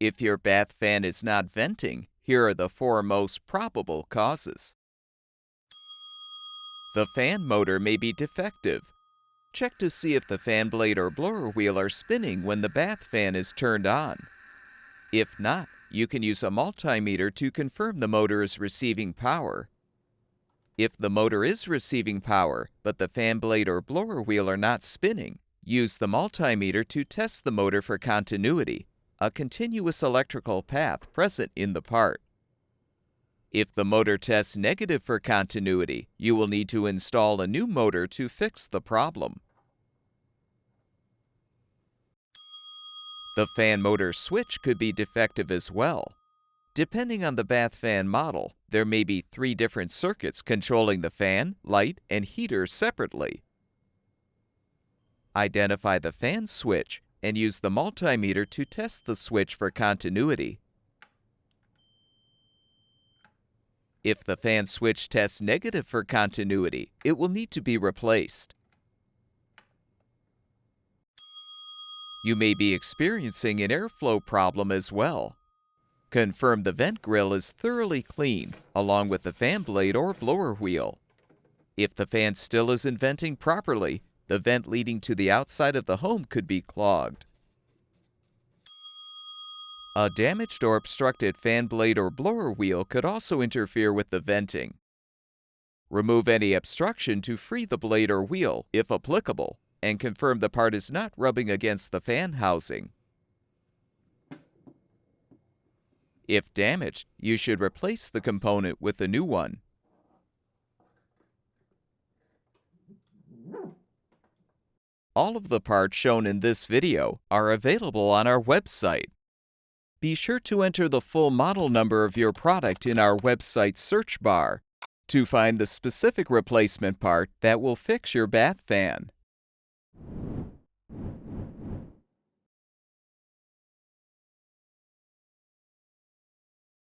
If your bath fan is not venting, here are the 4 most probable causes. The fan motor may be defective. Check to see if the fan blade or blower wheel are spinning when the bath fan is turned on. If not, you can use a multimeter to confirm the motor is receiving power. If the motor is receiving power, but the fan blade or blower wheel are not spinning, use the multimeter to test the motor for continuity, a continuous electrical path present in the part. If the motor tests negative for continuity, you will need to install a new motor to fix the problem. The fan motor switch could be defective as well. Depending on the bath fan model, there may be 3 different circuits controlling the fan, light, and heater separately. Identify the fan switch and use the multimeter to test the switch for continuity. If the fan switch tests negative for continuity, it will need to be replaced. You may be experiencing an airflow problem as well. Confirm the vent grill is thoroughly clean, along with the fan blade or blower wheel. If the fan still isn't venting properly, the vent leading to the outside of the home could be clogged. A damaged or obstructed fan blade or blower wheel could also interfere with the venting. Remove any obstruction to free the blade or wheel, if applicable, and confirm the part is not rubbing against the fan housing. If damaged, you should replace the component with a new one. All of the parts shown in this video are available on our website. Be sure to enter the full model number of your product in our website search bar to find the specific replacement part that will fix your bath fan.